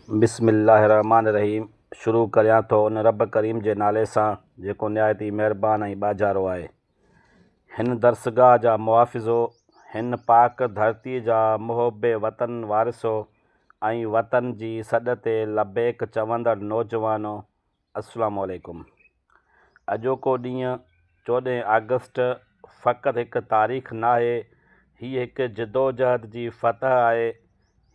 बिस्मिल्लाहिर्रहमानिर्रहीम। शुरू करियां थो उन रब करीम जे नाले सां जेको निहायती महिरबान ऐं ॿाझारो आहे। हिन दरसगाह जा मुहाफ़िज़ो, हिन पाक धरती जा मुहब्बे वतन वारिसो ऐं वतन जी सॾ ते लबैक चवंदड़ नौजवानो, अस्सलामु अलैकुम। अॼोको ॾींहुं 14 अगस्त फ़क़ति हिकु तारीख़ नाहे, हीअ हिकु जिदोजहद जी फ़तह आहे।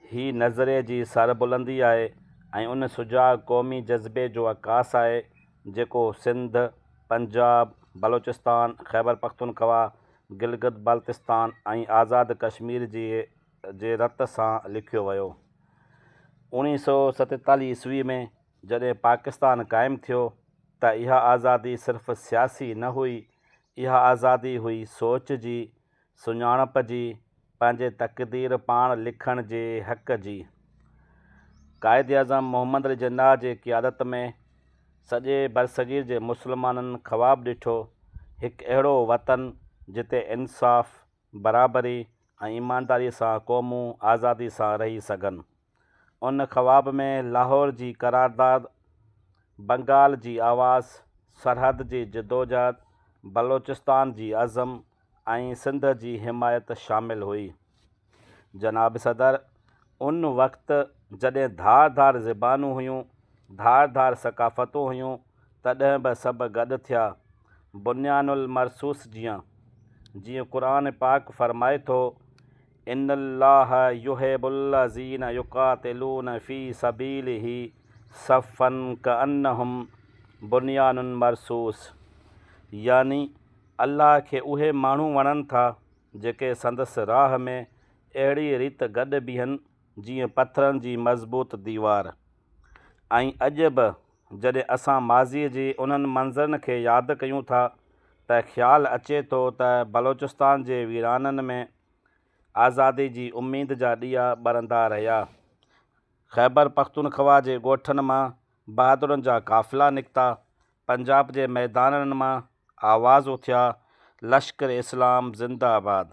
ही नज़रे जी सरबुलंदी आहे ऐं उन सुजा क़ौमी जज़्बे जो अकास आहे जेको सिंध, पंजाब, बलोचिस्तान, ख़ैबर पख्तूनख्वा, गिलगित बाल्तिस्तान ऐं आज़ाद कश्मीर जे रत सां लिखियो वियो। 1947 ईस्वी में जॾहिं पाकिस्तान क़ाइमु थियो त इहा आज़ादी सिर्फ़ु सियासी न हुई, इहा आज़ादी हुई सोच जी, सुञाणप जी, पंहिंजे तक़दीर पाण लिखण जे हक़ जी। क़ाइद आज़म मोहम्मद अली जिन्नाह जे क़ियादत में सॼे बरसगीर जे मुस्लमाननि ख़्वाबु ॾिठो, हिकु अहिड़ो वतन जिते इंसाफ़, बराबरी ऐं ईमानदारीअ सां क़ौमूं आज़ादी सां रही सघनि। उन ख़्वाब में लाहौर जी करारदाद, बंगाल जी आवाज़, सरहद जी जिदोजहद, बलोचिस्तान जी अज़म ऐं सिंध जी हिमायत शामिल हुई। जनाब सदर, उन वक़्तु जॾहिं धार धार ज़बानूं हुयूं, धार धार सक़ाफ़तूं हुयूं, तॾहिं बि सभु गॾु थिया बुनियानुल मरसूस जीअं क़ुरान पाक फ़रमाए थो, इन्नल्लाह युहिब्बुल्लज़ीना युक़ातिलूना फ़ी सबीलिही सफ़्फ़न कअन्नहुम बुनियानुन मरसूस। यानी अल्लाह खे उहे माण्हू वणनि था जेके संदसि राह में अहिड़ी रीति गॾु बीहनि जीअं पथरनि जी मज़बूत दीवार। ऐं अॼु बि जॾहिं असां माज़ीअ जी उन्हनि मंज़रनि खे यादि कयूं था त ख़्यालु अचे थो त बलोचिस्तान जे वीराननि में आज़ादी जी उम्मीद जा ॾीआ ॿरंदा रहिया। ख़ैबर पख्तूनख्वा जे ॻोठनि मां बहादुरनि जा काफ़िला निकिता, पंजाब जे मैदाननि मां आवाज़ उथिया, लश्कर इस्लाम ज़िंदाबाद।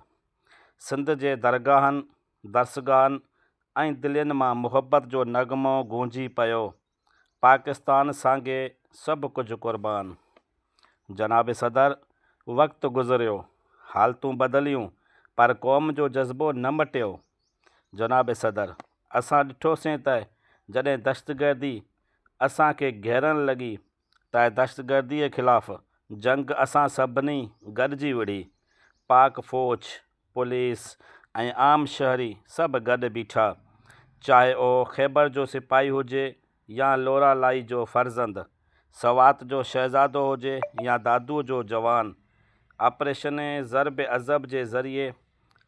सिंध जे दरगाहनि, दरसगाहनि ऐं दिलियुनि मां मुहबत जो नग़मो गूंजी पियो, पाकिस्तान सांगे सभु कुझु क़ुर्बान। जनाब सदर, वक़्तु गुज़रियो, हालतूं बदिलियूं, पर क़ौम जो जज़्बो न मटियो। जनाब सदर, असां ॾिठोसीं त जॾहिं दहशतगर्दी असांखे घेरण लॻी त दहशतगर्दीअ ख़िलाफ़ जंग असां सभिनी गॾिजी विढ़ी। पाक फ़ौज, पुलिस ऐं आम शहरी सभु गॾु बीठा, चाहे उहो ख़ैबर जो सिपाही हुजे या लोरा लाई जो फ़र्ज़ंद, सवात जो शहज़ादो हुजे या दादूअ जो जवान। ऑपरेशन ज़र्ब अज़ब जे ज़रिए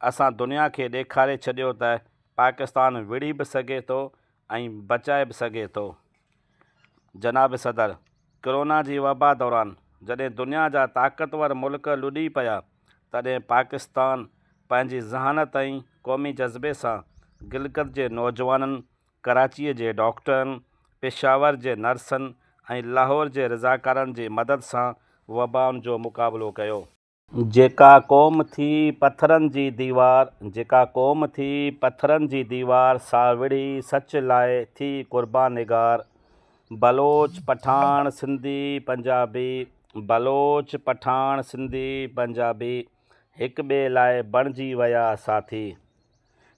असां दुनिया खे ॾेखारे छॾियो त पाकिस्तान विढ़ी बि सघे थो ऐं बचाए बि सघे थो। जनाब सदर, कोरोना जी वबा दौरान जॾहिं दुनिया जा ताक़तवर मुल्क लुॾी पिया, तॾहिं पाकिस्तान पंहिंजी ज़हानत ऐं क़ौमी जज़्बे सां गिलगित जे नौजवाननि, कराचीअ जे डॉक्टरनि, पेशावर जे नर्सनि ऐं लाहौर जे रज़ाकारनि जी मदद सां वबाउनि जो मुक़ाबिलो कयो। जेका क़ौम थी पथरनि जी दीवार, जेका क़ौम थी पथरनि जी दीवार सां विढ़ी सच लाइ थी क़ुर्बान निगार। बलोच, पठान, सिंधी, पंजाबी, बलोच, पठान, सिंधी, पंजाबी हिक ॿिए लाइ बणिजी विया साथी।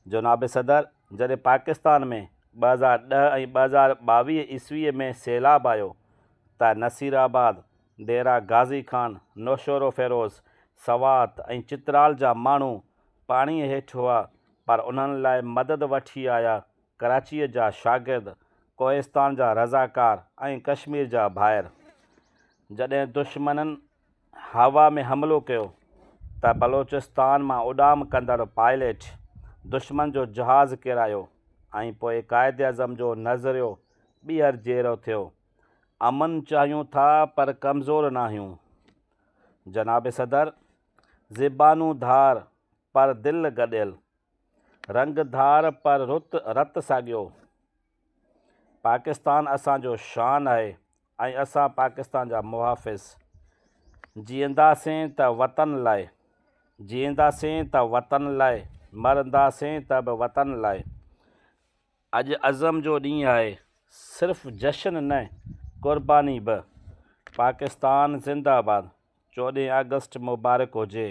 जनाब सदर, जॾहिं पाकिस्तान में 2010 ऐं 2022 ईस्वीअ में सैलाब आयो त नसीराबाद, डेरा गाज़ी खान, नौशेरो फ़िरोज़, सवात ऐं चित्राल जा माण्हू पाणीअ हेठि हुआ, पर उन्हनि लाइ मदद वठी आया कराचीअ जा शागिर्द, कोहिस्तान जा रज़ाकार ऐं कश्मीर जा भाइर। जॾहिं दुश्मननि हवा में हमिलो कयो त बलोचिस्तान मां उॾाम कंदड़ पायलट दुश्मन जो जहाज़ किरायो ऐं पोइ क़ाइद आज़म जो नज़रियो ॿीहर जहिड़ो थियो, अमन चाहियूं था पर कमज़ोर न आहियूं। जनाब सदर, ज़बानूं धार पर दिलि गॾियल, रंग धार पर रत साॻियो। पाकिस्तान असांजो शान आहे ऐं असां पाकिस्तान जा मुहाफ़िज़। जीअंदासीं त वतन लाइ, जीअंदासीं त वतन लाइ, मरंदासीं त बि वतन लाइ। अॼु अज़म जो ॾींहुं आहे, सिर्फ़ु जश्न न, क़ुर्बानी बि। पाकिस्तान ज़िंदाबाद। 14 अगस्त मुबारक हुजे।